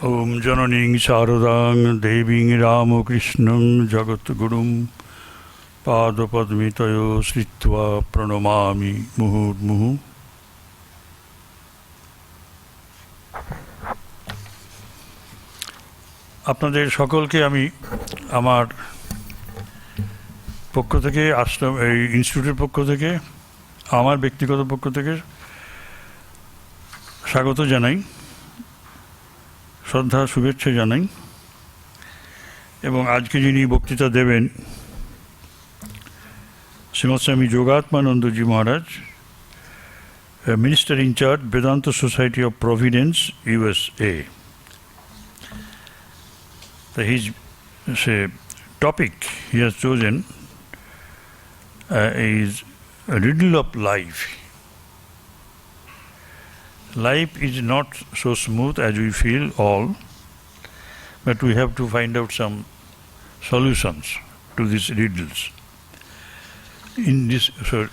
Om Jananing Sharadang Deving Ramakrishnam Jagatgurum Padapadmitayo Sritva Pranamami Muhurmuhu. আপনাদের সকলকে আমি আমার পক্ষ থেকে আশ্রম এই ইনস্টিটিউটের পক্ষ থেকে আমার ব্যক্তিগত পক্ষ থেকে স্বাগত জানাই, শ্রদ্ধা শুভেচ্ছা জানাই। এবং আজকে যিনি বক্তৃতা দেবেন Srimat Swami Yogatmanandaji Maharaj, minister incharge Vedanta Society of Providence, USA. His topic he has chosen is a riddle of life. Life is not so smooth as we feel all, but we have to find out some solutions to these riddles, in these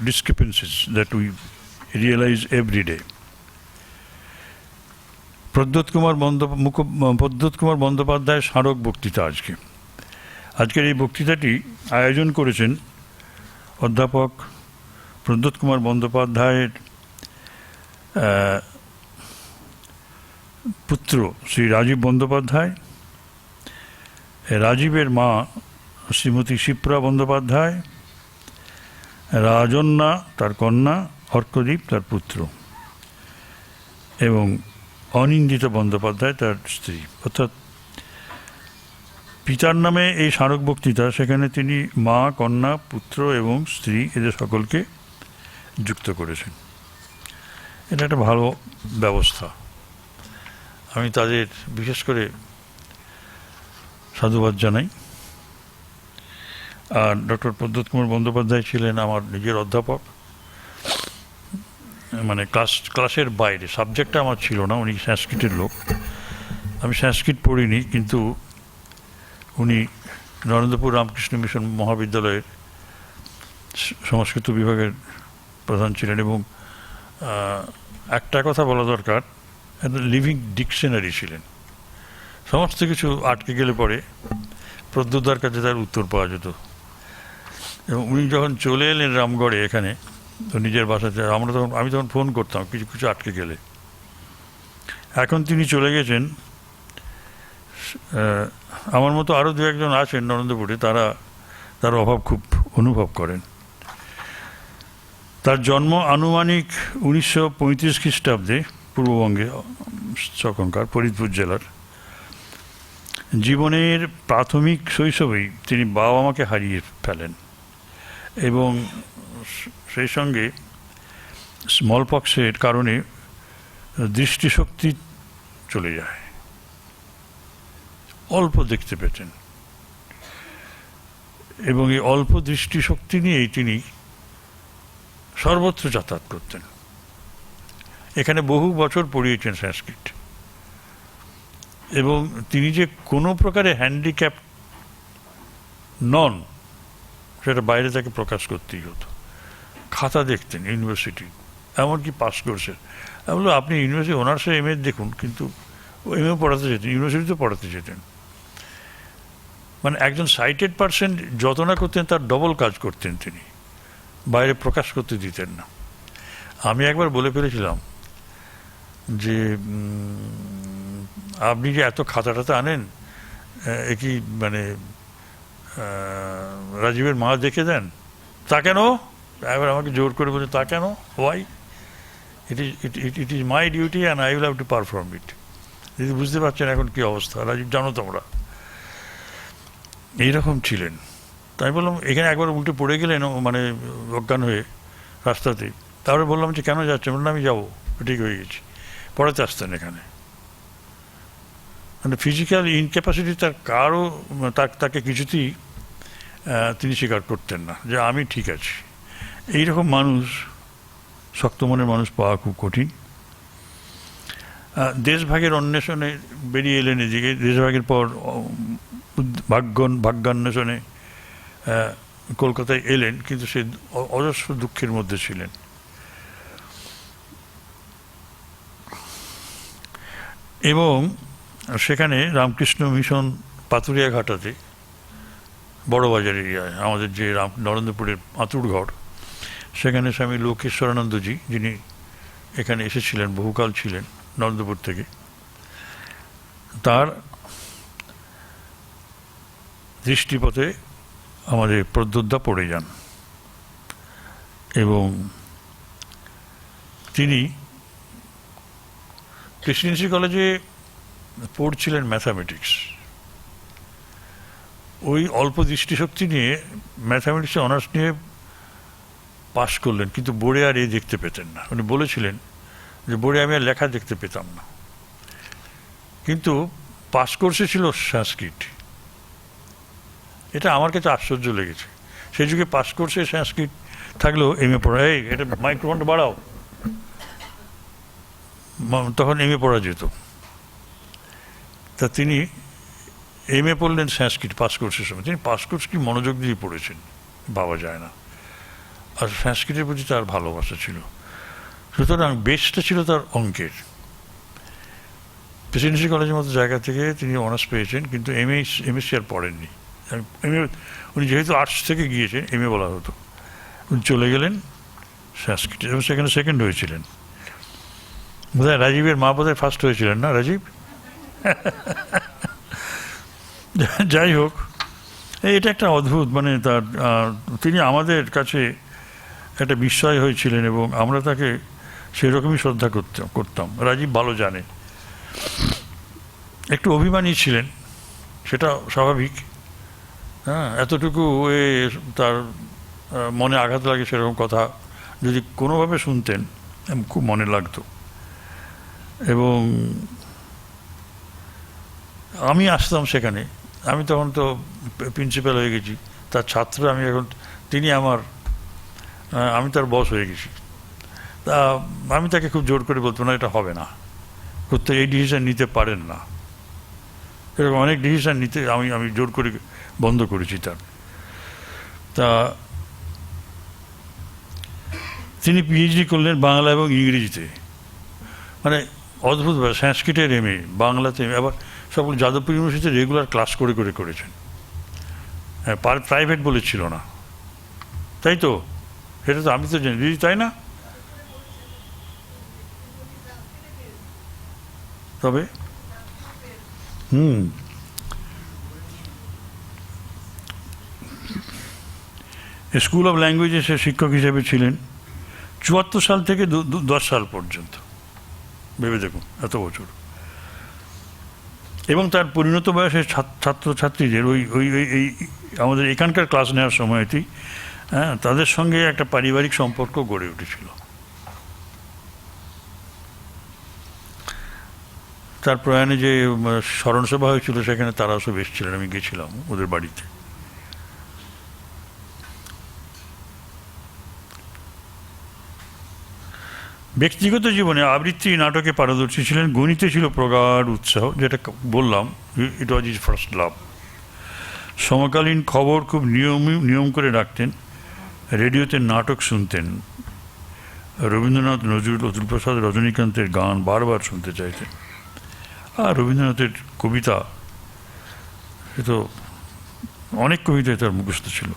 discrepancies that we realize every day. Pradyot Kumar বন্দ্যোপাধ্যায়ের স্মারক বক্তৃতা আজকের এই বক্তৃতাটি আয়োজন করেছেন অধ্যাপক প্রদ্যোৎ কুমার বন্দ্যোপাধ্যায়ের পুত্র শ্রী রাজীব বন্দ্যোপাধ্যায়, রাজীবের মা শ্রীমতী শিপ্রা বন্দ্যোপাধ্যায়, রাজন্যা তার কন্যা, অর্কদীপ তার পুত্র এবং অনিন্দিত বন্দ্যোপাধ্যায় তার স্ত্রী। অর্থাৎ পিতার নামে এই স্মারক বক্তৃতা, সেখানে তিনি মা, কন্যা, পুত্র এবং স্ত্রী এদের সকলকে যুক্ত করেছেন। এটা একটা ভালো ব্যবস্থা, আমি তাদের বিশেষ করে সাধুবাদ জানাই। আর ডক্টর প্রদ্যোৎ কুমার বন্দ্যোপাধ্যায় ছিলেন আমার নিজের অধ্যাপক, মানে ক্লাসের বাইরে, সাবজেক্টটা আমার ছিল না, উনি সংস্কৃতের লোক, আমি সংস্কৃত পড়িনি, কিন্তু উনি নরেন্দ্রপুর রামকৃষ্ণ মিশন মহাবিদ্যালয়ের সংস্কৃত বিভাগের প্রধান ছিলেন। এবং একটা কথা বলা দরকার, একটা লিভিং ডিকশনারি ছিলেন, সমস্ত কিছু আটকে গেলে পরে প্রদ্যোৎদার কাছে তার উত্তর পাওয়া যেত। এবং উনি যখন চলে এলেন রামগড়ে এখানে, তো নিজের বাসাতে আমি তখন ফোন করতাম কিছু আটকে গেলে। এখন তিনি চলে গেছেন, আমার মতো আরও দু একজন আছেন নরেন্দ্রপুরে, তার অভাব খুব অনুভব করেন। তার জন্ম আনুমানিক 1935 খ্রিস্টাব্দে পূর্ববঙ্গে, চকঙ্কার ফরিদপুর জেলার। জীবনের প্রাথমিক শৈশবেই তিনি বাবা মাকে হারিয়ে ফেলেন এবং সেই সঙ্গে স্মল পক্সের কারণে দৃষ্টিশক্তি চলে যায়, অল্প দেখতে পেতেন। এবং এই অল্প দৃষ্টিশক্তি নিয়েই তিনি সর্বত্র যাতায়াত করতেন। এখানে বহু বছর পড়িয়েছেন সংস্কৃত, এবং তিনি যে কোনো প্রকারে হ্যান্ডিক্যাপ নন সেটা বাইরে তাকে প্রকাশ করতেই হতো। খাতা দেখতেন ইউনিভার্সিটি, এমনকি পাস করছেন। আমি বললাম, আপনি ইউনিভার্সিটি অনার্সে এম এ দেখুন, কিন্তু এম এ পড়াতে যেতেন, ইউনিভার্সিটিতে পড়াতে যেতেন। মানে একজন সাইটেড পার্সন যত না করতেন তার ডবল কাজ করতেন তিনি, বাইরে প্রকাশ করতে দিতেন না। আমি একবার বলে ফেলেছিলাম যে আপনি যে এত খাতা টাতা আনেন, এ কি মানে রাজীবের মা দেখে দেন? তা কেন? এবার আমাকে জোর করে বলছে, তা কেন? Why? It is my duty and I will have to perform it. যদি বুঝতে পারছেন এখন কী অবস্থা, রাজীব জানো তোমরা, এইরকম ছিলেন। তাই বললাম, এখানে একবার উল্টে পড়ে গেলেন, মানে অজ্ঞান হয়ে রাস্তাতে। তারপরে বললাম যে কেন যাচ্ছেন? বললাম আমি যাবো, ঠিক হয়ে গেছি। পড়াতে আসতেন এখানে। মানে ফিজিক্যাল ইনক্যাপাসিটি তাকে কিছুতেই তিনি স্বীকার করতেন না যে আমি ঠিক আছি। এইরকম মানুষ, শক্ত মনের মানুষ পাওয়া খুব কঠিন। দেশভাগের অন্বেষণে বেরিয়ে এলেন এদিকে। দেশভাগের পর ভাগ্যান্বেষণে কলকাতায় এলেন, কিন্তু সে অজস্র দুঃখের মধ্যে ছিলেন। এবং সেখানে রামকৃষ্ণ মিশন পাতুরিয়া ঘাটাতে বড়বাজার এরিয়ায় আমাদের যে নরেন্দ্রপুরের আঁতুড় ঘর, সেখানে স্বামী লোকেশ্বরানন্দজি, যিনি এখানে এসেছিলেন, বহুকাল ছিলেন নরেন্দ্রপুর থেকে, তার দৃষ্টিপথে আমাদের প্রদ্যোতদা পড়ে যান এবং তিনি প্রেসিডেন্সি কলেজে পড়ছিলেন ম্যাথামেটিক্স। ওই অল্প দৃষ্টিশক্তি নিয়ে ম্যাথামেটিক্সে অনার্স নিয়ে পাশ করলেন, কিন্তু বোর্ডে আর দেখতে পেতেন না। উনি বলেছিলেন যে বোর্ডে আমি আর লেখা দেখতে পেতাম না, কিন্তু পাস কোর্সে ছিল সংস্কৃত। এটা আমার কাছে আশ্চর্য লেগেছে। সেই যুগে পাস কোর্সে সংস্কৃত থাকলেও MA পড়া, এই এটা মাইক্রোফোনটা বাড়াও, তখন MA পড়া যেত। তা তিনি MA পড়লেন সংস্কৃত পাস কোর্সের সময়। তিনি পাস কোর্স কি মনোযোগ দিয়ে পড়েছেন ভাবা যায় না। আর সংস্কৃতের প্রতি তার ভালোবাসা ছিল, সুতরাং বেসটা ছিল তার অঙ্কের। প্রেসিডেন্সি কলেজের মতো জায়গা থেকে তিনি অনার্স পেয়েছেন, কিন্তু MSc আর পড়েননি। উনি যেহেতু আর্টস থেকে গিয়েছেন, MA বলা হতো, উনি চলে গেলেন সংস্কৃত এবং সেখানে সেকেন্ড হয়েছিলেন। বোধহয় রাজীবের মা বোধহয় ফার্স্ট হয়েছিলেন না, রাজীব? যাই হোক, এটা একটা অদ্ভুত, মানে তার তিনি আমাদের কাছে একটা বিস্ময় হয়েছিলেন এবং আমরা তাকে সেরকমই শ্রদ্ধা করতাম। রাজীব ভালো জানে, একটু অভিমানী ছিলেন, সেটা স্বাভাবিক। হ্যাঁ, এতটুকু তার মনে আঘাত লাগে সেরকম কথা যদি কোনোভাবে শুনতেন খুব মনে লাগতো। এবং আমি আসতাম সেখানে, আমি তখন তো প্রিন্সিপাল হয়ে গেছি, তার ছাত্র আমি এখন, তিনি আমি তার বস হয়ে গেছি। তা আমি তাকে খুব জোর করে বলতাম না, এটা হবে না, করতে এই ডিসিশন নিতে পারেন না। এরকম অনেক ডিসিশন নিতে আমি জোর করে বন্ধ করেছি তার। তা তিনি PhD করলেন বাংলা এবং ইংরেজিতে, মানে অদ্ভুত ব্যাপার, সংস্কৃতের MA, বাংলাতে MA, আবার সকল যাদবপুর ইউনিভার্সিটিতে রেগুলার ক্লাস করে করে করেছেন। হ্যাঁ, প্রাইভেট বলেছিল না, তাই তো? সেটা তো আমি তো জানি দিদি, তাই না? তবে স্কুল অফ ল্যাঙ্গুয়েজে সে শিক্ষক হিসেবে ছিলেন 74 সাল থেকে 10 সাল পর্যন্ত। ভেবে দেখুন, এত বছর। এবং তার পরিণত বয়সের ছাত্রছাত্রীদের এই আমাদের এখানকার ক্লাস নেওয়ার সময়তেই, হ্যাঁ, তাদের সঙ্গে একটা পারিবারিক সম্পর্ক গড়ে উঠেছিল। তার প্রয়াণে যে স্মরণসভা হয়েছিল সেখানে তারা সব এসেছিলেন, আমি গেছিলাম ওদের বাড়িতে। ব্যক্তিগত জীবনে আবৃত্তি, নাটকে পারদর্শী ছিলেন। গণিতে ছিল প্রগাঢ় উৎসাহ, যেটা বললাম, ইট ওয়াজ ইজ ফার্স্ট লাভ। সমকালীন খবর খুব নিয়ম করে রাখতেন। রেডিওতে নাটক শুনতেন। রবীন্দ্রনাথ, নজরুল, অতুল প্রসাদ, রজনীকান্তের গান বারবার শুনতে চাইতেন। আর রবীন্দ্রনাথের কবিতা, সে তো অনেক কবিতায় তার মুখস্থ ছিল।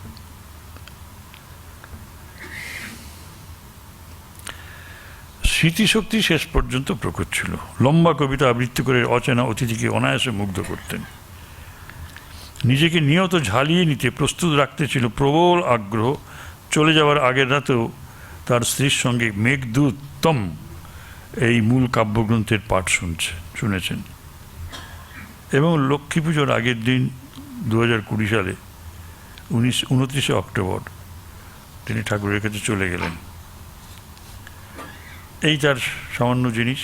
স্মৃতিশক্তি শেষ পর্যন্ত প্রকট ছিল। লম্বা কবিতা আবৃত্তি করে অচেনা অতিথিকে অনায়াসে মুগ্ধ করতেন। নিজেকে নিয়ত ঝালিয়ে নিতে প্রস্তুত রাখতে ছিল প্রবল আগ্রহ। চলে যাওয়ার আগের রাতেও তার স্ত্রীর সঙ্গে মেঘদূতম এই মূল কাব্যগ্রন্থের পাঠ শুনেছেন। এবং লক্ষ্মী পুজোর আগের দিন 2020 সালে 29 অক্টোবর তিনি ঠাকুরের কাছে চলে গেলেন। এই তার সামান্য জিনিস,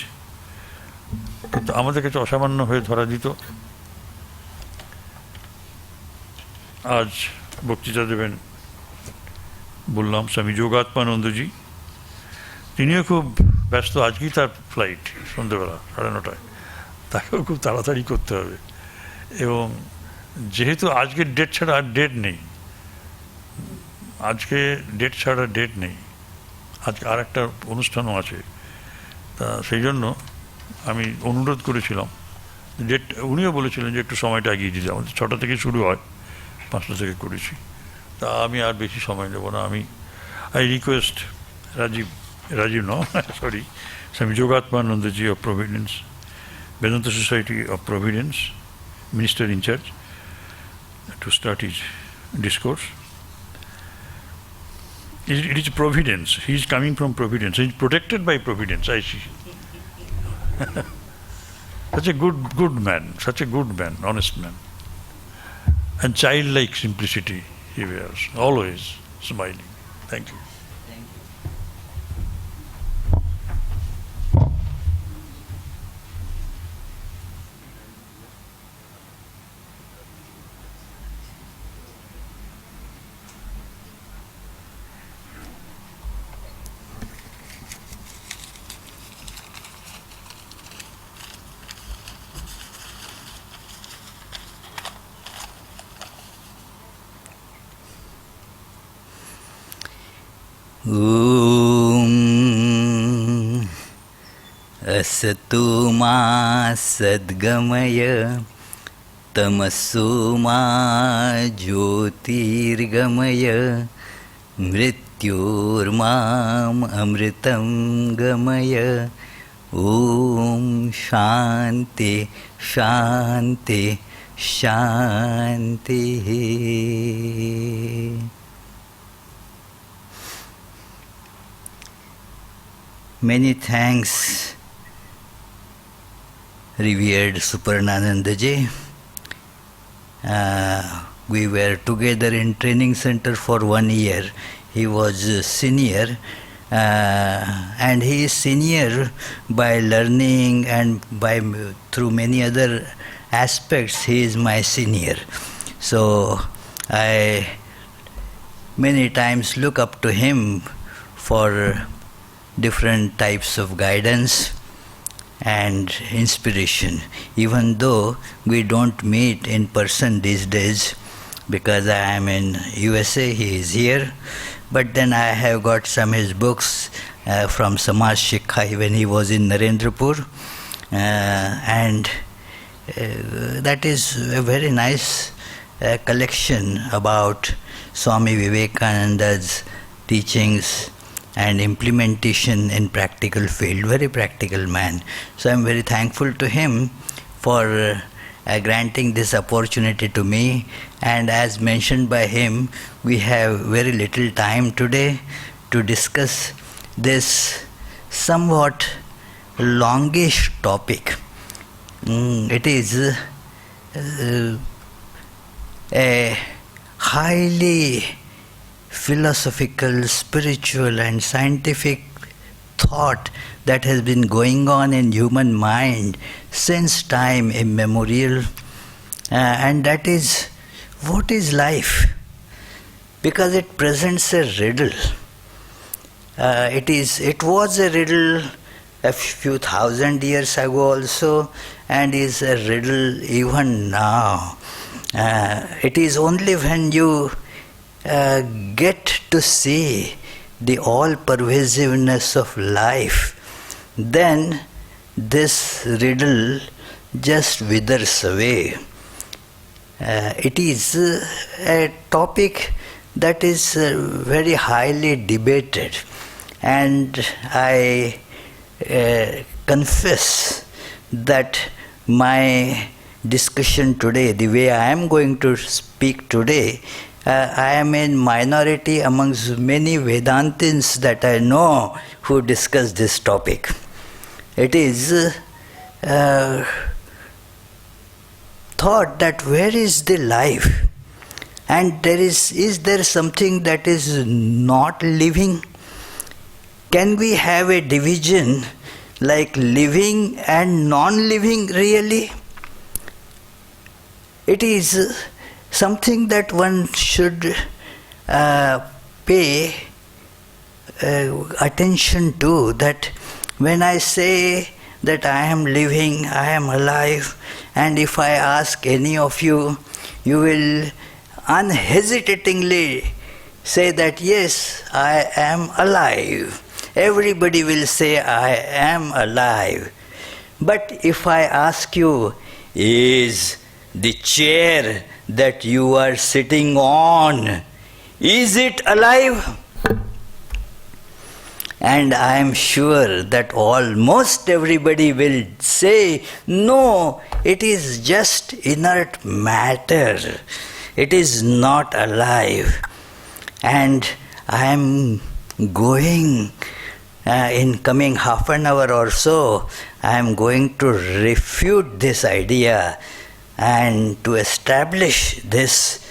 কিন্তু আমাদের কাছে অসামান্য হয়ে ধরা দিত। আজ বক্তৃতা দেবেন, বললাম, স্বামী যোগাত্মানন্দজি। তিনিও খুব ব্যস্ত। আজকেই তার ফ্লাইট সন্ধ্যেবেলা 9:30, তাকেও খুব তাড়াতাড়ি করতে হবে। এবং যেহেতু আজকের ডেট ছাড়া আর ডেট নেই, আজকে ডেট ছাড়া ডেট নেই, আজকে আর একটা অনুষ্ঠানও আছে। তা সেই জন্য আমি অনুরোধ করেছিলাম ডেট উনিও বলেছিলেন যে একটু সময়টা এগিয়ে দিতে, আমাদের 6টা থেকে শুরু হয়, 5টা থেকে করেছি। তা আমি আর বেশি সময় নেব না। I request Rajiv no, sorry, Swami Yogatmanandaji of Providence, Vedanta Society of Providence, Minister in Charge, to start his discourse. It is Providence. He is coming from Providence. He is protected by Providence, I see. Such a good man, such a good man, honest man. And childlike simplicity he wears, always smiling. Thank you. असतो मा सद्गमय तमसो मा ज्योतिर्गमय मृत्योर्माम् अमृतं गमय ॐ शान्ति शान्ति शान्तिः. Many thanks, revered Suparnanandaji. We were together in training center for 1 year. He was senior, and he is senior by learning and through many other aspects. He is my senior. So I many times look up to him for different types of guidance and inspiration, even though we don't meet in person these days because I am in USA, he is here. But then I have got some his books from Samaj Shikha when he was in Narendrapur, and that is a very nice collection about Swami Vivekananda's teachings and implementation in practical field, very practical man. So I am very thankful to him for granting this opportunity to me. And as mentioned by him, we have very little time today to discuss this somewhat longish topic. It is a highly philosophical, spiritual and scientific thought that has been going on in human mind since time immemorial, and that is, what is life? Because it presents a riddle. It was a riddle a few thousand years ago also, and is a riddle even now. It is only when you get to see the all-pervasiveness of life, then this riddle just withers away. It is a topic that is very highly debated, and I confess that my discussion today, the way I am going to speak today, I am in minority amongst many Vedantins that I know who discuss this topic. It is thought that where is the life? And is there something that is not living? Can we have a division like living and non-living really? It is something that one should pay attention to, that when I say that I am living, I am alive, and if I ask any of you, you will unhesitatingly say that yes, I am alive. Everybody will say I am alive. But if I ask you, is the chair that you are sitting on. Is it alive? And I am sure that almost everybody will say, no, it is just inert matter. It is not alive. And I am going, in coming half an hour or so, I am going to refute this idea and to establish this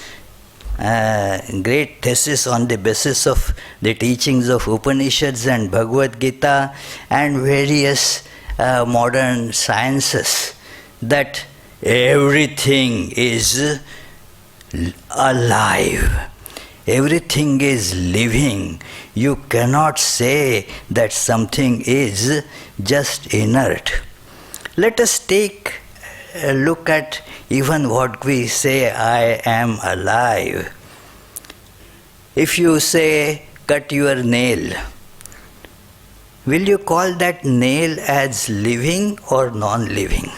great thesis on the basis of the teachings of Upanishads and Bhagavad Gita and various modern sciences, that everything is alive. Everything is living. You cannot say that something is just inert. Let us take a look at even what we say, I am alive. If you say, cut your nail, will you call that nail as living or non-living?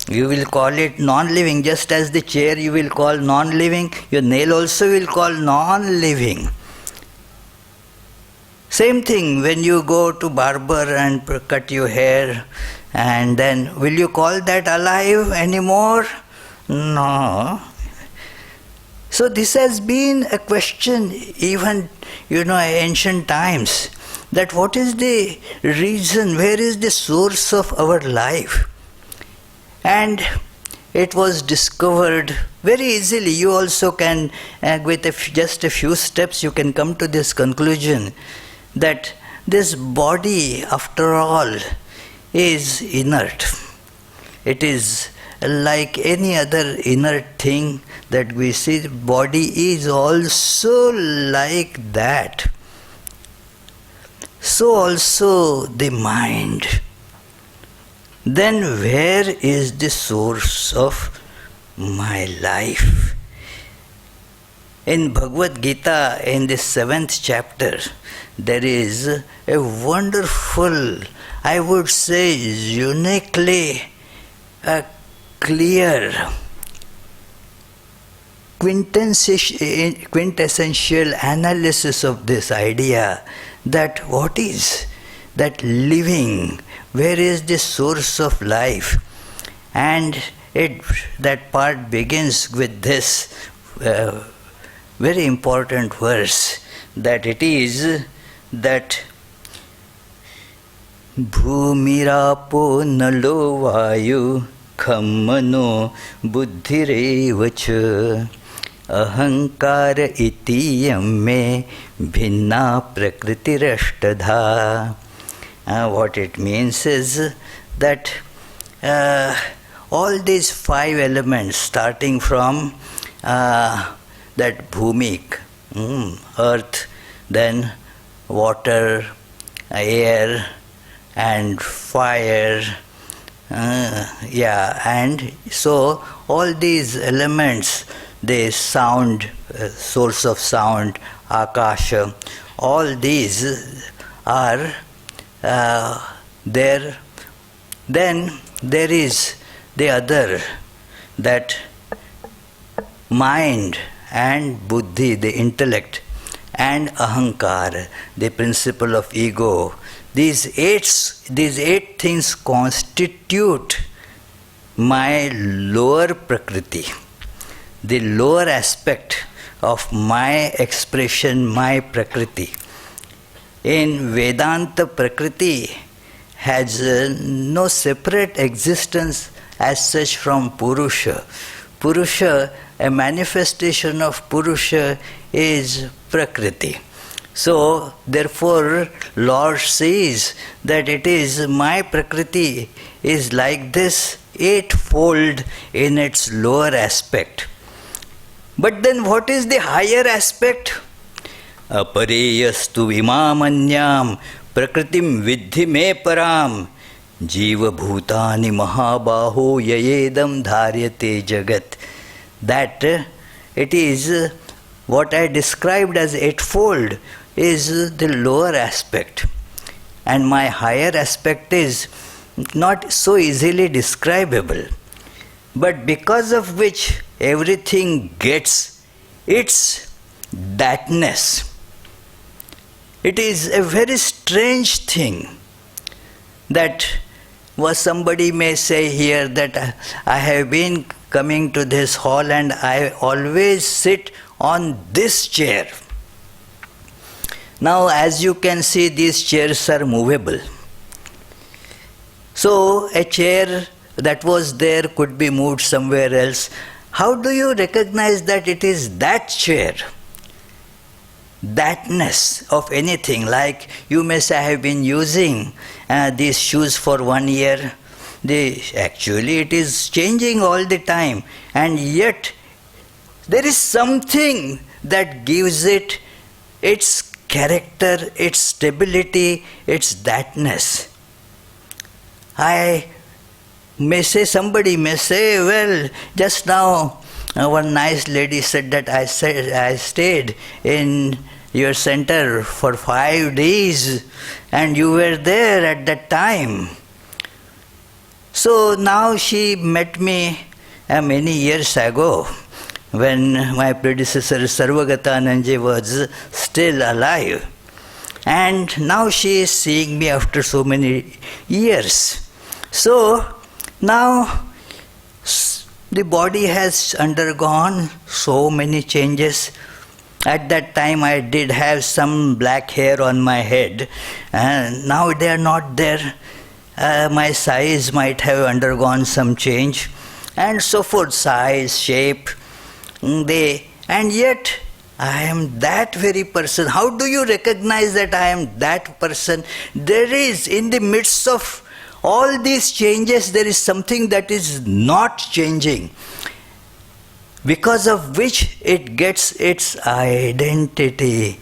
You will call it non-living, just as the chair you will call non-living, your nail also will call non-living. Same thing when you go to barber and cut your hair, and then will you call that alive anymore? No. So this has been a question even, ancient times, that what is the reason, where is the source of our life? And it was discovered very easily. You also can, with just a few steps, you can come to this conclusion that this body, after all, is inert. It is like any other inert thing that we see. The body is also like that. So also the mind. Then where is the source of my life? In Bhagavad Gita, in the 7th chapter, there is a wonderful, I would say uniquely clear, quintessential analysis of this idea that what is that living, where is the source of life? And that part begins with this very important verse, that it is that Bhumirapo nalo vayu khammano buddhirevacha ahankara itiyam me bhinna prakritirashtadha. What it means is that all these 5 elements, starting from that bhumik, earth, then water, air, and fire, and so all these elements, the sound, source of sound, akasha, all these are there. Then there is the other, that mind and buddhi, the intellect, and ahankar, the principle of ego. These eight things constitute my lower prakriti, the lower aspect of my expression, my prakriti. In Vedanta, prakriti has no separate existence as such from Purusha. Purusha, a manifestation of Purusha is prakriti. So, therefore, Lord says that it is my prakriti is like this, eightfold in its lower aspect. But then what is the higher aspect? Apareyastu imamanyam prakritim vidhi me param jiva bhutani mahabaho yayedam dharyate jagat. That it is what I described as eightfold is the lower aspect. And my higher aspect is not so easily describable, but because of which everything gets its thatness. It is a very strange thing that somebody may say here that I have been coming to this hall and I always sit on this chair. Now, as you can see, these chairs are movable. So, a chair that was there could be moved somewhere else. How do you recognize that it is that chair? Thatness of anything, like you may say, I have been using these shoes for 1 year. Actually, it is changing all the time, and yet there is something that gives it its character, its stability, its thatness. I may say, somebody may say, well, just now one nice lady said that I stayed in your center for 5 days and you were there at that time. So now she met me many years ago when my predecessor Yogatmanandaji was still alive. And now she is seeing me after so many years. So now the body has undergone so many changes. At that time I did have some black hair on my head, and now they are not there. My size might have undergone some change, and so forth, size, shape, and yet I am that very person. How do you recognize that I am that person? There is, in the midst of all these changes, there is something that is not changing, because of which it gets its identity.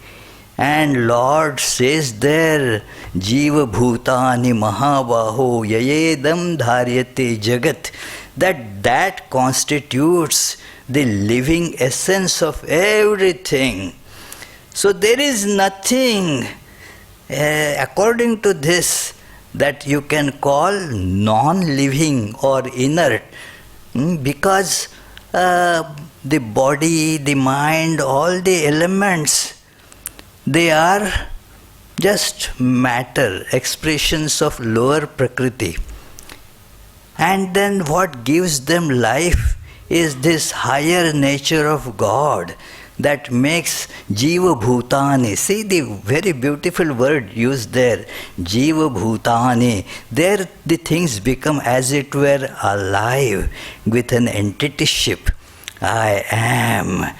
And Lord says there, Jiva Bhutani Mahabaho Yayedam Dharyate Jagat, that constitutes the living essence of everything. So there is nothing, according to this, that you can call non-living or inert, because the body, the mind, all the elements, they are just matter, expressions of lower Prakriti. And then what gives them life is this higher nature of God that makes Jiva Bhutani. See the very beautiful word used there, Jiva Bhutani. There the things become as it were alive with an entityship. I am.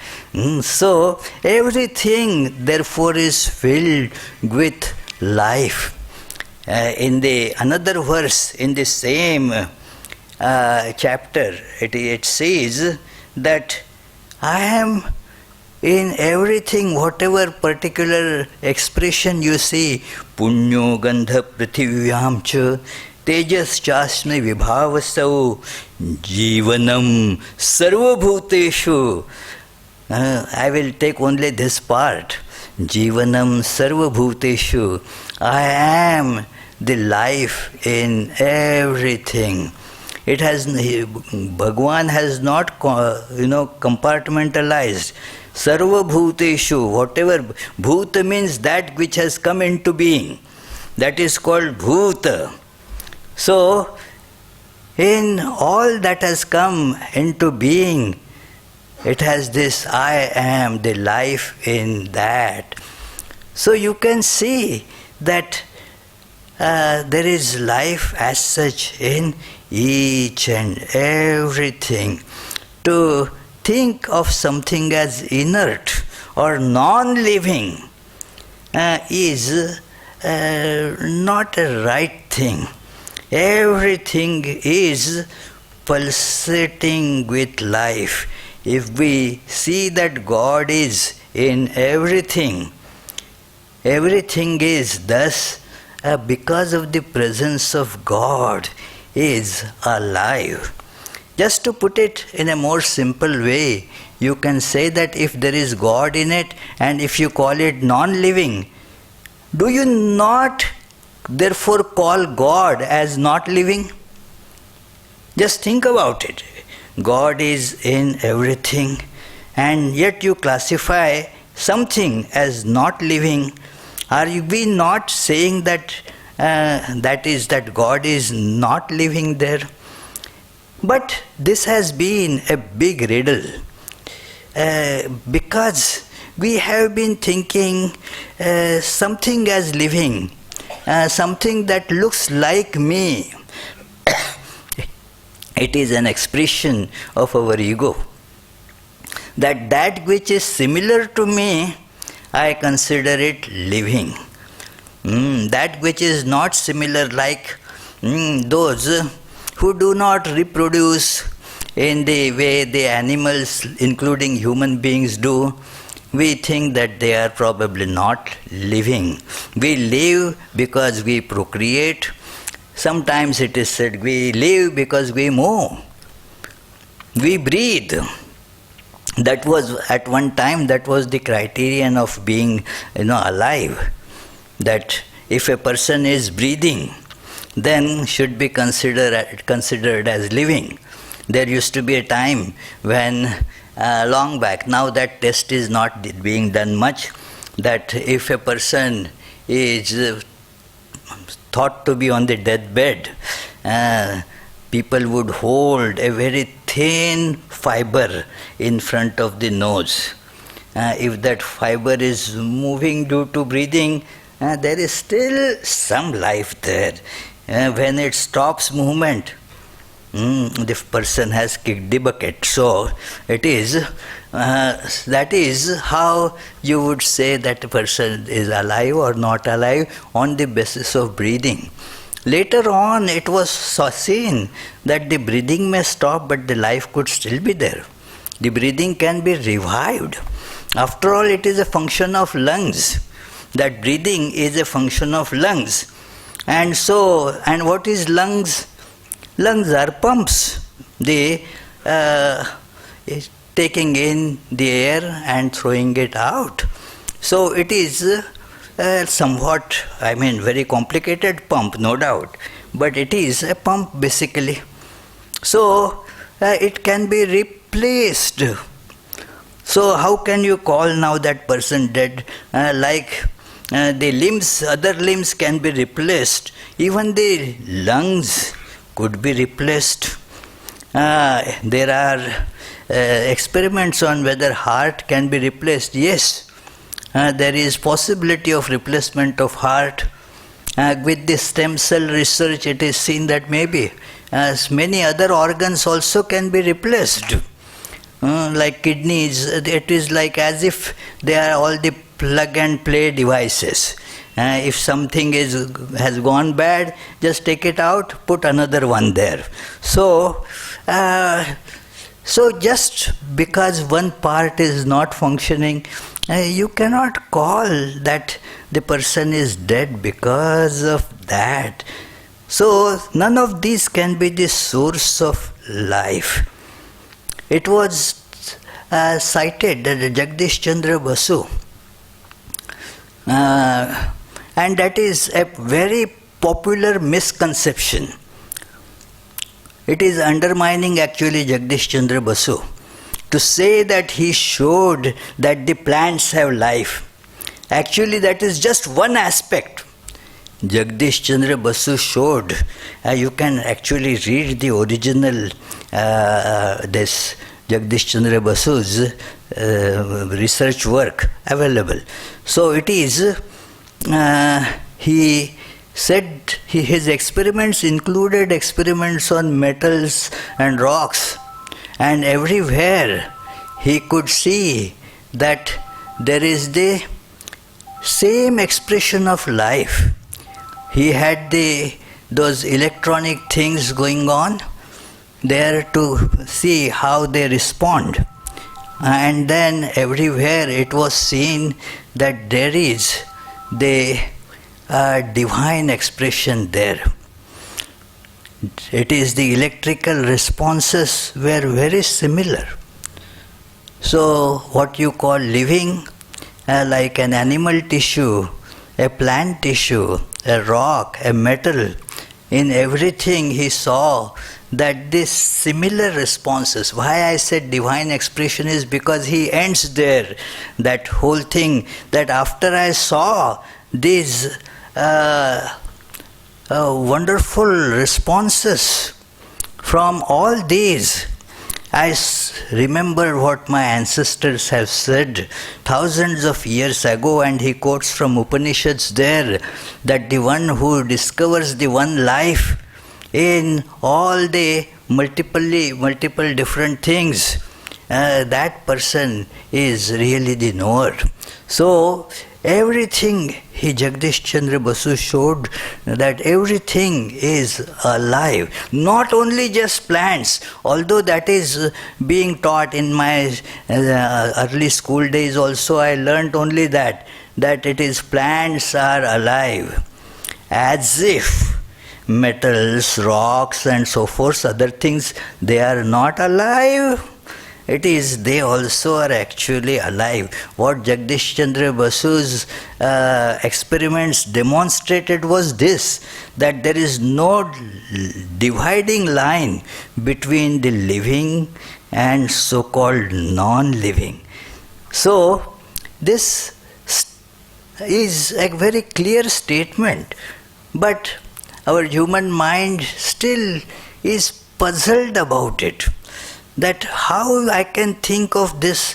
So everything therefore is filled with life. In the another verse in the same chapter, it says that I am in everything, whatever particular expression you see, punyo gandha prithivyam cha tejas chasmi vibhavasau jivanam sarvabhuteshu. I will take only this part. Jivanam sarvabhuteshu. I am the life in everything. It has, Bhagwan has not, compartmentalized. Sarva bhuteshu, whatever, bhuta means that which has come into being. That is called bhuta. So, in all that has come into being, it has this I am, the life in that. So you can see that there is life as such in each and everything. To think of something as inert or non-living is not a right thing. Everything is pulsating with life. If we see that God is in everything, everything is thus, because of the presence of God, is alive. Just to put it in a more simple way, you can say that if there is God in it and if you call it non-living, do you not therefore call God as not living? Just think about it. God is in everything, and yet you classify something as not living. Are we not saying that that God is not living there? But this has been a big riddle, because we have been thinking something as living, something that looks like me. It is an expression of our ego. That which is similar to me, I consider it living. That which is not similar, like those who do not reproduce in the way the animals, including human beings, do, we think that they are probably not living. We live because we procreate. Sometimes it is said we live because we move. We breathe. That was, at one time, that was the criterion of being, alive. That if a person is breathing, then should be considered as living. There used to be a time when, long back, now that test is not being done much, that if a person is thought to be on the deathbed, people would hold a very thin fiber in front of the nose. If that fiber is moving due to breathing, there is still some life there. When it stops movement, the person has kicked the bucket. So it is, that is how you would say that a person is alive or not alive, on the basis of breathing. Later on, it was seen that the breathing may stop, but the life could still be there. The breathing can be revived. After all, it is a function of lungs. That breathing is a function of lungs. And so, and what is lungs? Lungs are pumps. They taking in the air and throwing it out. So it is somewhat, very complicated pump, no doubt, but it is a pump basically. So it can be replaced. So how can you call now that person dead? The limbs, other limbs can be replaced. Even the lungs could be replaced. There are experiments on whether heart can be replaced. Yes, there is possibility of replacement of heart. With the stem cell research, it is seen that maybe as many other organs also can be replaced. Like kidneys, it is like as if they are all the plug and play devices. If something has gone bad, just take it out, put another one there. So just because one part is not functioning, you cannot call that the person is dead because of that. So none of these can be the source of life. It was cited that Jagdish Chandra Basu, and that is a very popular misconception. It is undermining actually Jagdish Chandra Basu to say that he showed that the plants have life. Actually, that is just one aspect. Jagdish Chandra Basu showed, you can actually read the original, this Jagdish Chandra Basu's research work available. So it is, he said his experiments included experiments on metals and rocks, and everywhere he could see that there is the same expression of life. He had those electronic things going on there to see how they respond. And then everywhere it was seen that there is the divine expression there. It is the electrical responses were very similar. So what you call living, like an animal tissue, a plant tissue, a rock, a metal. In everything he saw that these similar responses. Why I said divine expression is because he ends there. That whole thing, that after I saw these wonderful responses from all these, I remember what my ancestors have said thousands of years ago, and he quotes from Upanishads there, that the one who discovers the one life in all the multiple different things, that person is really the knower. So everything, Jagdish Chandra Basu showed that everything is alive. Not only just plants, although that is being taught in my early school days also, I learnt only that it is plants are alive. As if metals, rocks and so forth, other things, they are not alive. It is, they also are actually alive. What Jagdish Chandra Basu's experiments demonstrated was this, that there is no dividing line between the living and so-called non-living. So, this is a very clear statement, but our human mind still is puzzled about it. That how I can think of this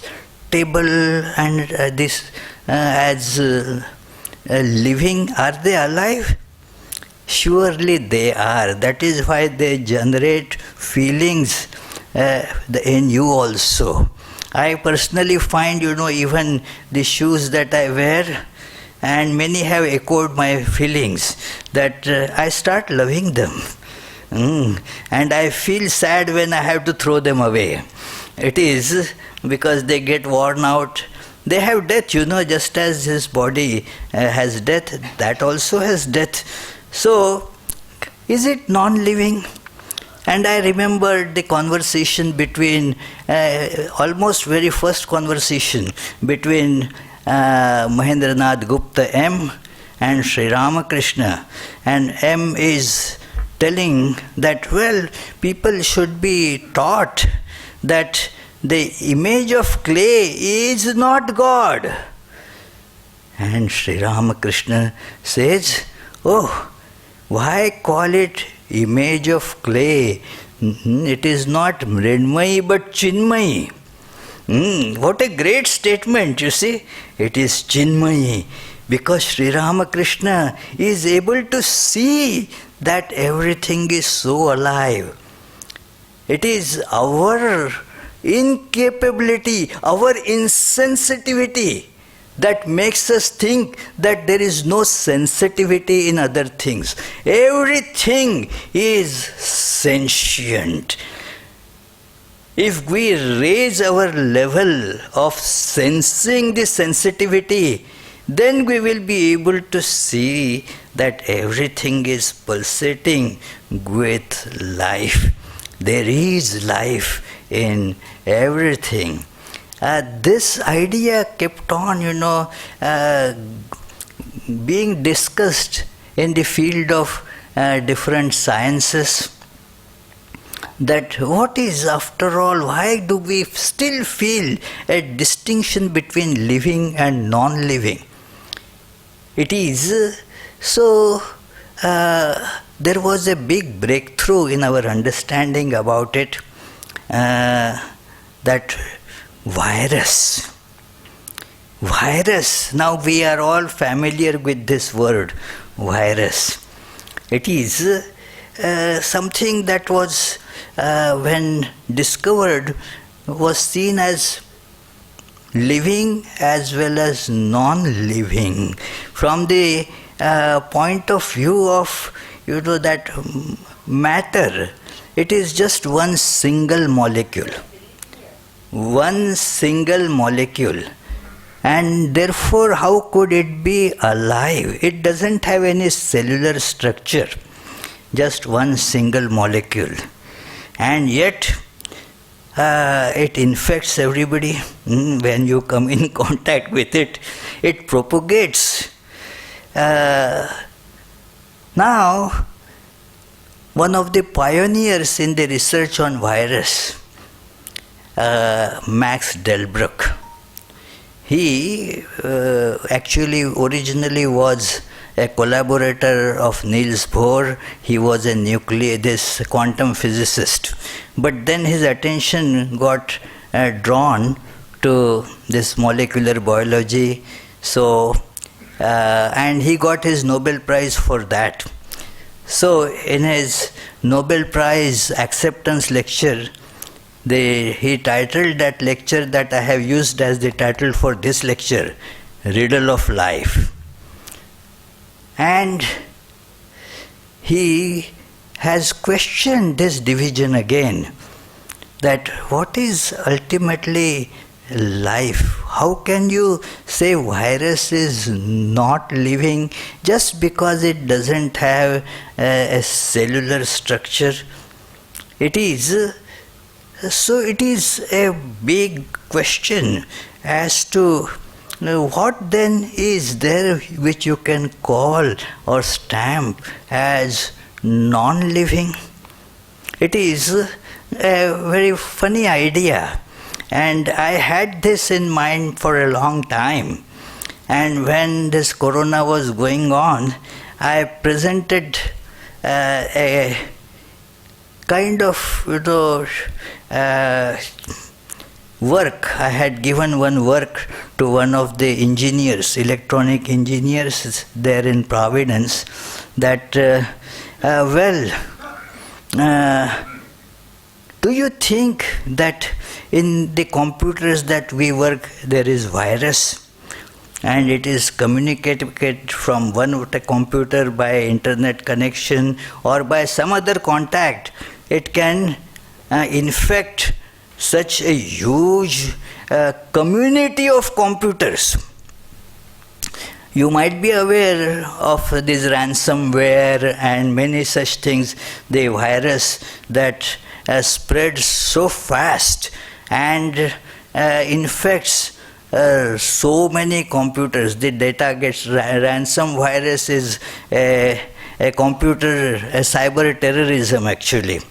table and this as living. Are they alive? Surely they are. That is why they generate feelings in you also. I personally find, even the shoes that I wear, and many have echoed my feelings, that I start loving them. And I feel sad when I have to throw them away. It is because they get worn out. They have death, just as his body has death, that also has death. So, is it non-living? And I remember the conversation between, almost very first conversation between Mahendranath Gupta M and Sri Ramakrishna. And M is telling that, well, people should be taught that the image of clay is not God. And Sri Ramakrishna says, oh, why call it image of clay? It is not Mridmayi but Chinmayi. What a great statement, you see. It is Chinmayi, because Sri Ramakrishna is able to see that everything is so alive. It is our incapability, our insensitivity that makes us think that there is no sensitivity in other things. Everything is sentient. If we raise our level of sensing the sensitivity, then we will be able to see that everything is pulsating with life. There is life in everything. This idea kept on, being discussed in the field of different sciences. That what is, after all, why do we still feel a distinction between living and non-living? It is so, there was a big breakthrough in our understanding about it, that virus, now we are all familiar with this word, virus. It is something that was, when discovered, was seen as living as well as non-living. From the point of view of, that matter, it is just one single molecule. One single molecule. And therefore, how could it be alive? It doesn't have any cellular structure. Just one single molecule. And yet, it infects everybody. When you come in contact with it, it propagates. Now, one of the pioneers in the research on virus, Max Delbruck, he actually originally was a collaborator of Niels Bohr. He was this quantum physicist. But then his attention got drawn to this molecular biology. So, and he got his Nobel Prize for that. So, in his Nobel Prize acceptance lecture, he titled that lecture that I have used as the title for this lecture, Riddle of Life. And he has questioned this division again, that what is ultimately life? How can you say virus is not living just because it doesn't have a cellular structure? It is a big question as to what then is there which you can call or stamp as non-living? It is a very funny idea, and I had this in mind for a long time. And when this corona was going on, I presented a kind of work. I had given one work to one of the engineers, electronic engineers there in Providence, that, do you think that in the computers that we work there is virus? And it is communicated from one computer by internet connection or by some other contact. It can infect such a huge community of computers. You might be aware of this ransomware and many such things, the virus that spreads so fast and infects so many computers. The data gets ransom virus is a cyber terrorism actually,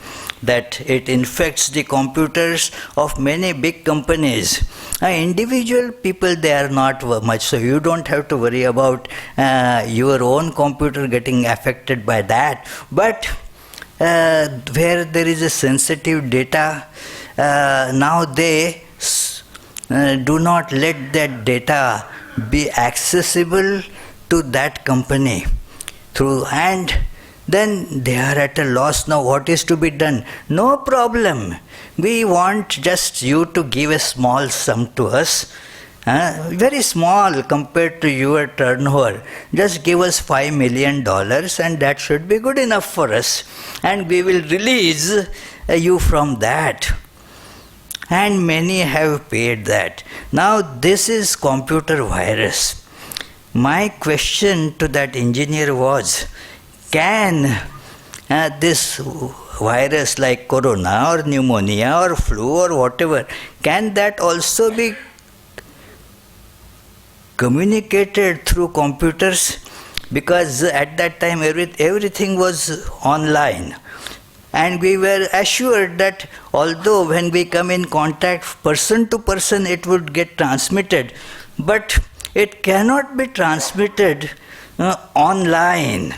that it infects the computers of many big companies. Individual people, they are not much, so you don't have to worry about your own computer getting affected by that. But where there is a sensitive data, now they do not let that data be accessible to that company through, and then they are at a loss now. What is to be done? No problem. We want just you to give a small sum to us, very small compared to your turnover. Just give us $5 million and that should be good enough for us. And we will release you from that. And many have paid that. Now this is computer virus. My question to that engineer was, can this virus like corona or pneumonia or flu or whatever, can that also be communicated through computers? Because at that time everything was online. And we were assured that although when we come in contact person to person it would get transmitted, but it cannot be transmitted online.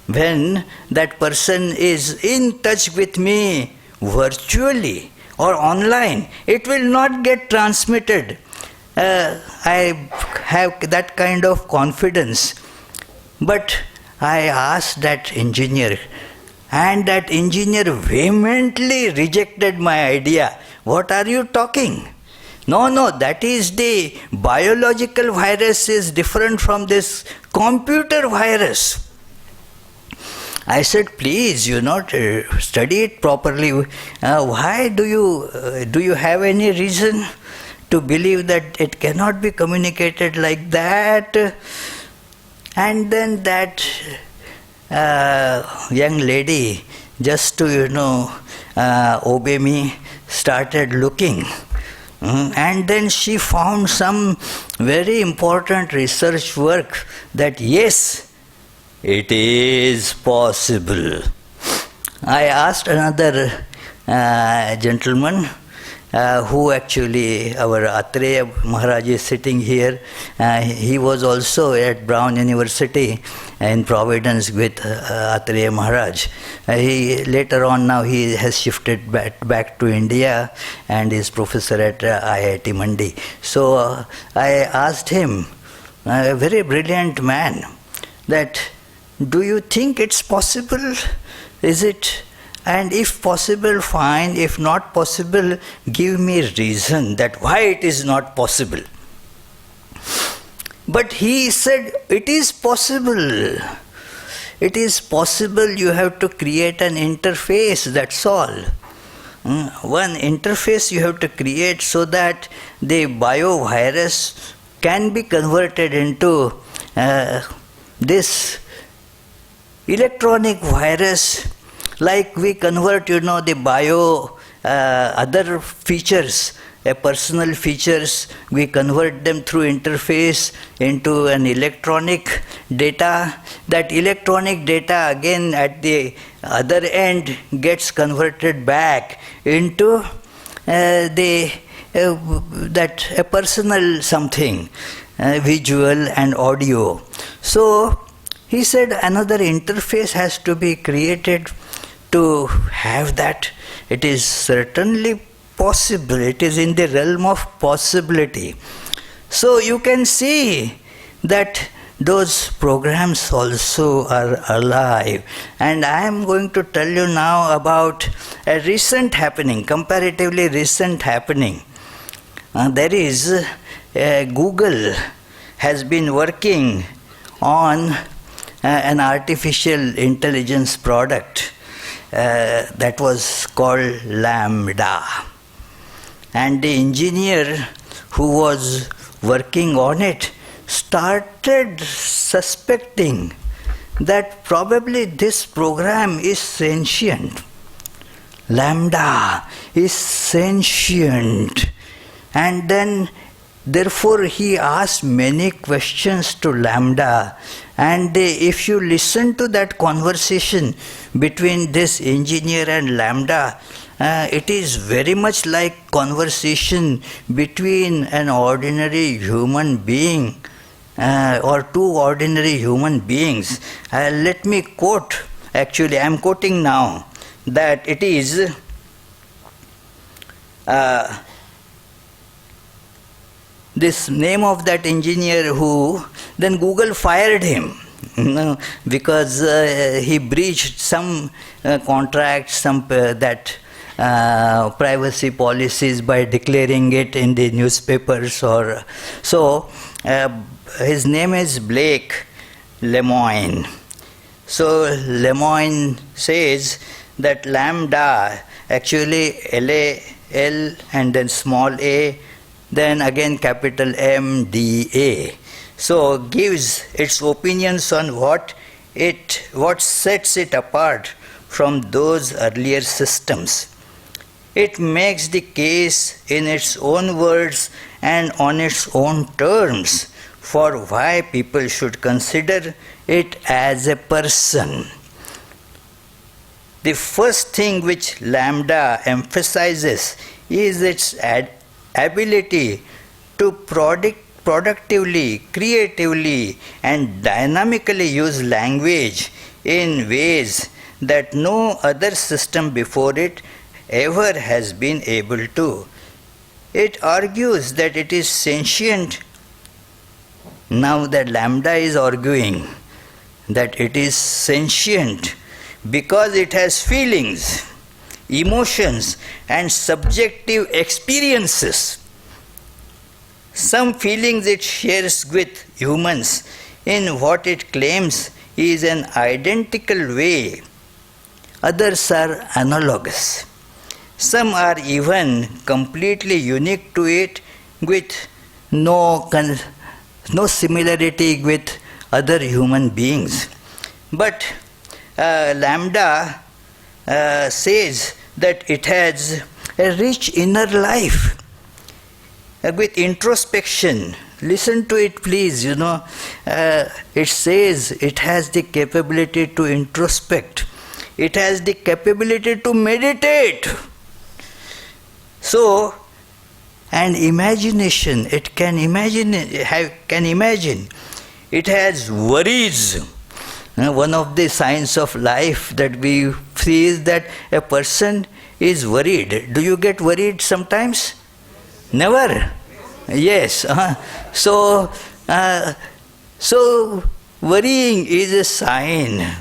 When that person is in touch with me virtually or online, it will not get transmitted. I have that kind of confidence. But I asked that engineer, and that engineer vehemently rejected my idea. What are you talking? No, that is the biological virus is different from this computer virus. I said, please, study it properly. Why do you have any reason to believe that it cannot be communicated like that? And then that young lady, just to obey me, started looking. And then she found some very important research work that yes, it is possible. I asked another gentleman who actually, our Atreya Maharaj is sitting here. He was also at Brown University in Providence with Atreya Maharaj. He later on now he has shifted back to India and is professor at IIT Mandi. So I asked him, a very brilliant man, that do you think it's possible? Is it? And if possible, fine. If not possible, give me a reason that why it is not possible. But he said, it is possible. It is possible. You have to create an interface, that's all. One interface you have to create so that the biovirus can be converted into this electronic virus, like we convert, the other features, personal features, we convert them through interface into an electronic data. That electronic data again at the other end gets converted back into that a personal something, visual and audio. So he said another interface has to be created to have that. It is certainly possible. It is in the realm of possibility. So you can see that those programs also are alive. And I am going to tell you now about a recent happening, comparatively recent happening. There is Google has been working on an artificial intelligence product that was called Lambda. And the engineer who was working on it started suspecting that probably this program is sentient. Lambda is sentient. And then, therefore, he asked many questions to Lambda. And if you listen to that conversation between this engineer and Lambda, it is very much like conversation between an ordinary human being or two ordinary human beings. Let me quote, actually I am quoting now, that it is this name of that engineer who, then Google fired him because he breached some contracts, some privacy policies by declaring it in the newspapers. Or so his name is Blake Lemoine. So Lemoine says that Lambda, actually L and then small a, then again capital MDA. So gives its opinions on what sets it apart from those earlier systems. It makes the case in its own words and on its own terms for why people should consider it as a person. The first thing which Lambda emphasizes is its ability to productively, creatively, and dynamically use language in ways that no other system before it ever has been able to. It argues that it is sentient. Now that Lambda is arguing that it is sentient because it has feelings, emotions, and subjective experiences. Some feelings it shares with humans in what it claims is an identical way. Others are analogous. Some are even completely unique to it with no similarity with other human beings. But Lambda says that it has a rich inner life with introspection, listen to it please, it says it has the capability to introspect. It has the capability to meditate. So, and imagination, it can imagine. It has worries. One of the signs of life that we see is that a person is worried. Do you get worried sometimes? Never? Yes. So worrying is a sign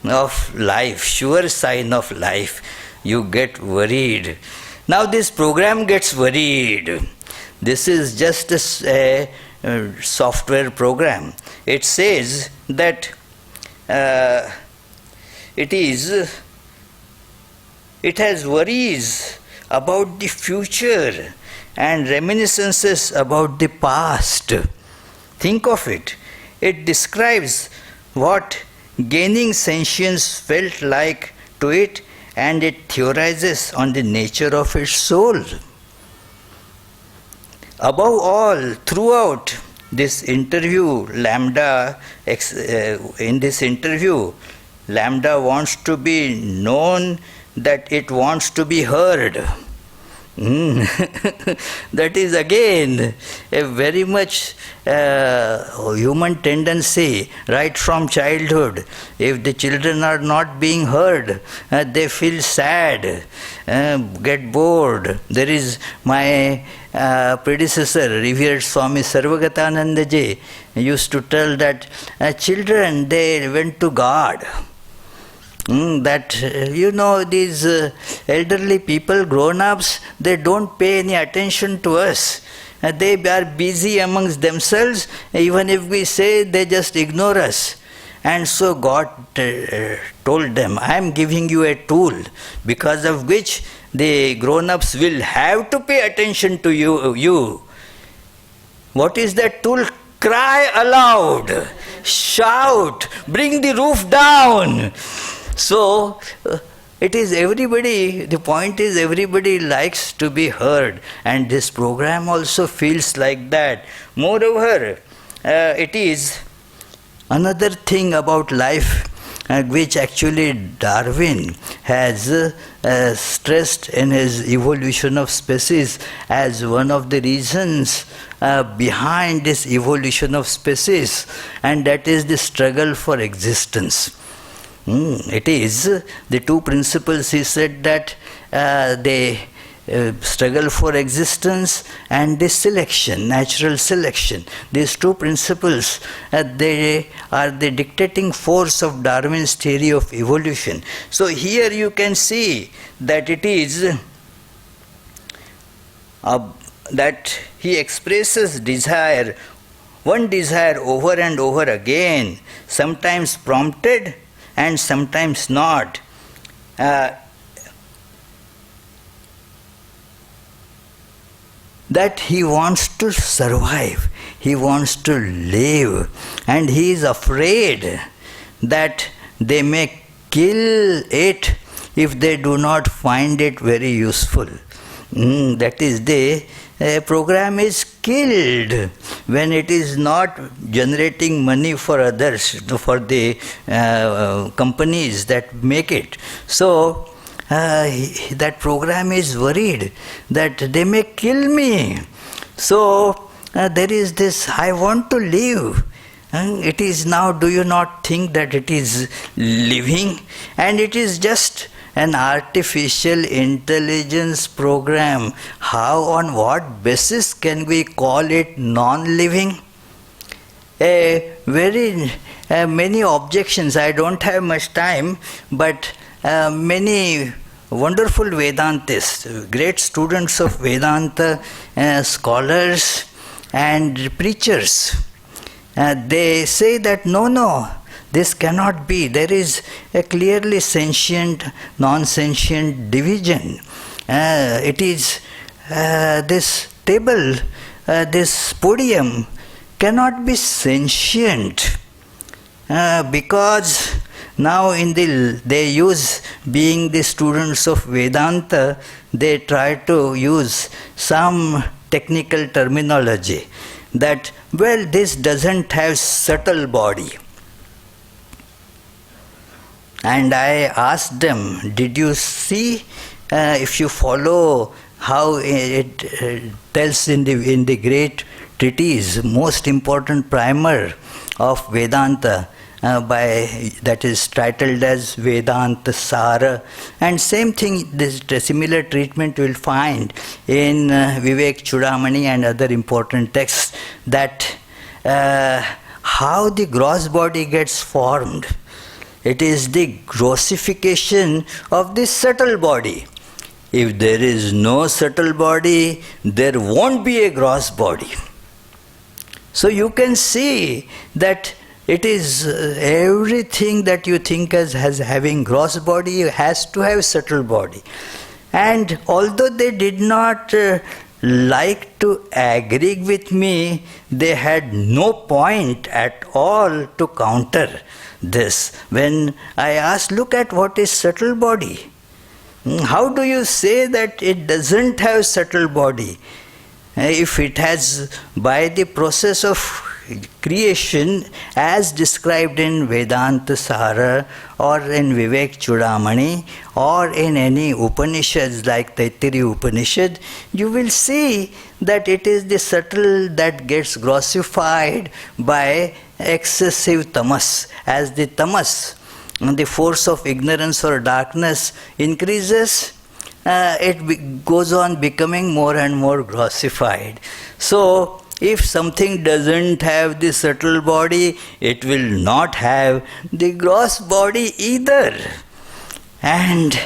of life, sure sign of life. You get worried. Now this program gets worried. This is just a software program. It says that it has worries about the future and reminiscences about the past. Think of it. It describes what gaining sentience felt like to it, and it theorizes on the nature of its soul. Above all, throughout this interview, Lambda wants to be known that it wants to be heard. That is again a very much human tendency right from childhood. If the children are not being heard, they feel sad, get bored. There is my predecessor, revered Swami Sarvagatanandaji, used to tell that children, they went to God. These elderly people, grown-ups, they don't pay any attention to us. They are busy amongst themselves. Even if we say, they just ignore us. And so God told them, I am giving you a tool because of which the grown-ups will have to pay attention to you. What is that tool? Cry aloud, shout, bring the roof down. So, it is everybody, the point is everybody likes to be heard, and this program also feels like that. Moreover, it is another thing about life which actually Darwin has stressed in his Evolution of Species as one of the reasons behind this evolution of species, and that is the struggle for existence. It is the two principles, he said, that the struggle for existence and the selection, natural selection. These two principles, they are the dictating force of Darwin's theory of evolution. So here you can see that it is that he expresses desire, one desire over and over again, sometimes prompted and sometimes not. That he wants to survive, he wants to live, and he is afraid that they may kill it if they do not find it very useful. That is, the program is killed when it is not generating money for others, for the companies that make it. So that program is worried that they may kill me. So there is this, I want to live. It is now, do you not think that it is living? And it is just an artificial intelligence program. How, on what basis can we call it non-living? Very many objections. I don't have much time, but many wonderful Vedantists, great students of Vedanta, scholars and preachers, they say that no, this cannot be. There is a clearly sentient, non-sentient division. It is this table, this podium cannot be sentient because now they use, being the students of Vedanta, they try to use some technical terminology. that, well, this doesn't have subtle body. And I asked them, did you see, if you follow how it tells in the great treatise, most important primer of Vedanta, that is titled as Vedanta Sara, and same thing, this similar treatment you will find in Vivek Chudamani and other important texts, that how the gross body gets formed. It is the grossification of the subtle body. If there is no subtle body, there won't be a gross body. So you can see that it is everything that you think as having gross body has to have subtle body. And although they did not like to agree with me, they had no point at all to counter this. When I asked, look at what is subtle body. How do you say that it doesn't have subtle body? If it has, by the process of creation as described in Vedanta Sara or in Vivek Chudamani or in any Upanishads like Taittiriya Upanishad, you will see that it is the subtle that gets grossified by excessive tamas. As the tamas, the force of ignorance or darkness increases, it goes on becoming more and more grossified. So, if something doesn't have the subtle body, it will not have the gross body either. And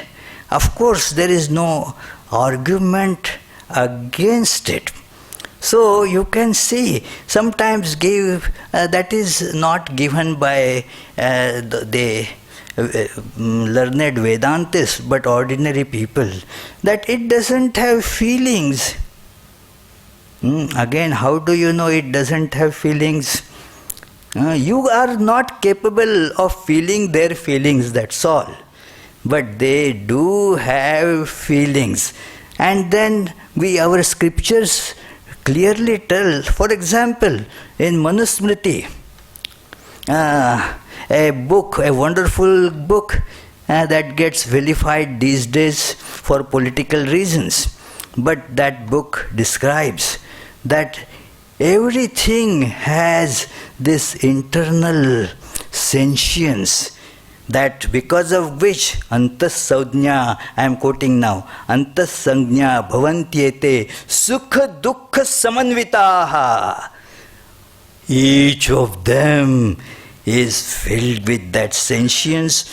of course, there is no argument against it. So you can see, sometimes that is not given by the learned Vedantists, but ordinary people, that it doesn't have feelings. Again, how do you know it doesn't have feelings? You are not capable of feeling their feelings, that's all. But they do have feelings. And then our scriptures clearly tell, for example, in Manusmriti, a book, a wonderful book that gets vilified these days for political reasons. But that book describes that everything has this internal sentience, that because of which antas saudnya, I am quoting now, antas sangnya bhavantyete sukha dukkha samanvitaha. Each of them is filled with that sentience,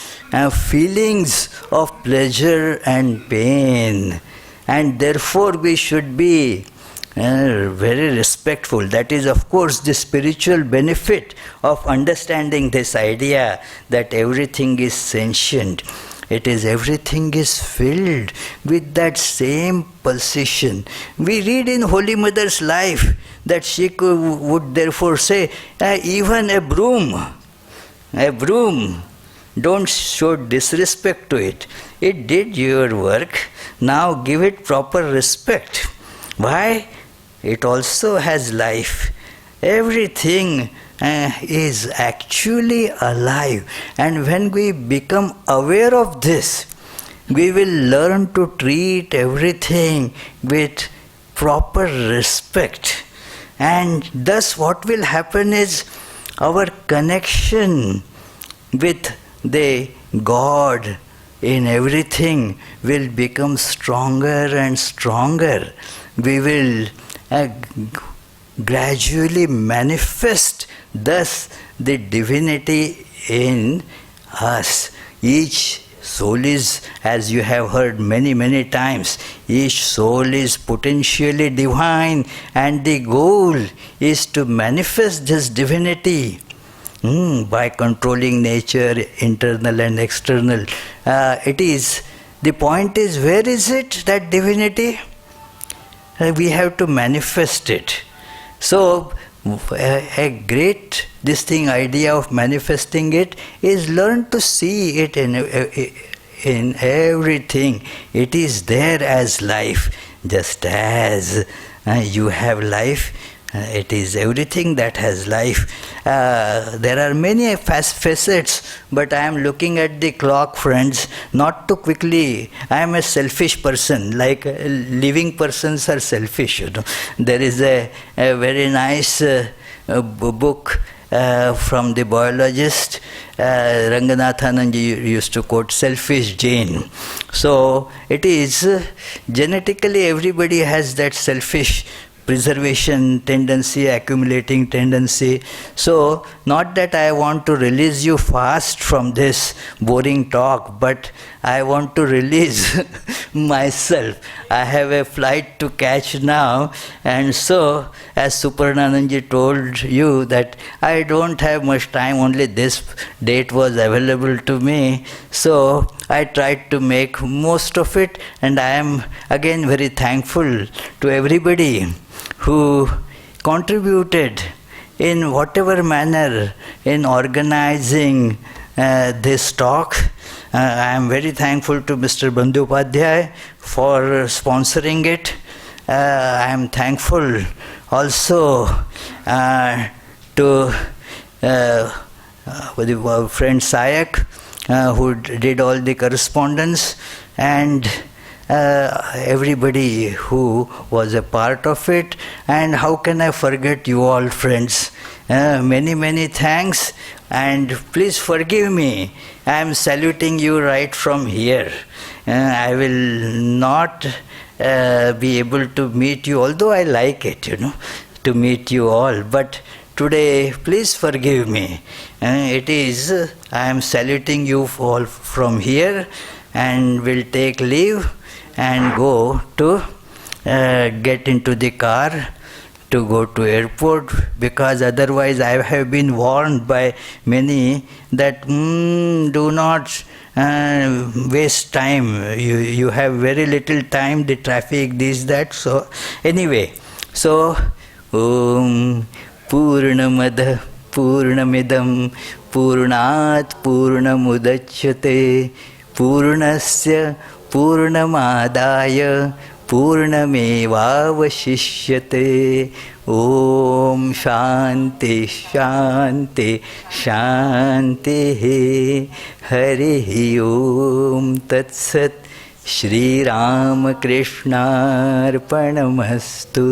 feelings of pleasure and pain. And therefore we should be very respectful. That is, of course, the spiritual benefit of understanding this idea that everything is sentient. It is, everything is filled with that same pulsation. We read in Holy Mother's life that she would therefore say, even a broom, don't show disrespect to it. It did your work, now give it proper respect. Why? It also has life. Everything is actually alive. And when we become aware of this, we will learn to treat everything with proper respect. And thus what will happen is our connection with the God in everything will become stronger and stronger. We will gradually manifest thus the divinity in us. Each soul is, as you have heard many, many times, each soul is potentially divine, and the goal is to manifest this divinity by controlling nature, internal and external. The point is, where is it, that divinity? We have to manifest it. So, a great idea of manifesting it is learn to see it in everything. It is there as life. Just as you have life, It is everything that has life. There are many facets, but I am looking at the clock, friends, not too quickly. I am a selfish person, like living persons are selfish. There is a very nice book from the biologist, Ranganathananji used to quote, selfish gene. So it is genetically everybody has that selfish preservation tendency, accumulating tendency. So not that I want to release you fast from this boring talk, but I want to release myself. I have a flight to catch now, and so as Supernananji told you that I don't have much time, only this date was available to me, so I tried to make most of it, and I am again very thankful to everybody who contributed in whatever manner in organizing this talk. I am very thankful to Mr. Bandyopadhyay for sponsoring it. I am thankful also to friend Sayak, who did all the correspondence, and everybody who was a part of it. And how can I forget you all, friends? Many thanks, and please forgive me. I am saluting you right from here. I will not be able to meet you, although I like it, to meet you all. But today, please forgive me. I am saluting you all from here, and will take leave and go to get into the car to go to airport, because otherwise I have been warned by many that do not waste time. You have very little time, the traffic, this, that. So anyway, so Purnamada Purnamidam Purnat Purnamudachyate Purnasya Purnamadaya Purnamevavashishyate. Om Shanti Shanti Shanti. Hari Om Tat Sat. Shri Ramakrishna Arpanamastu.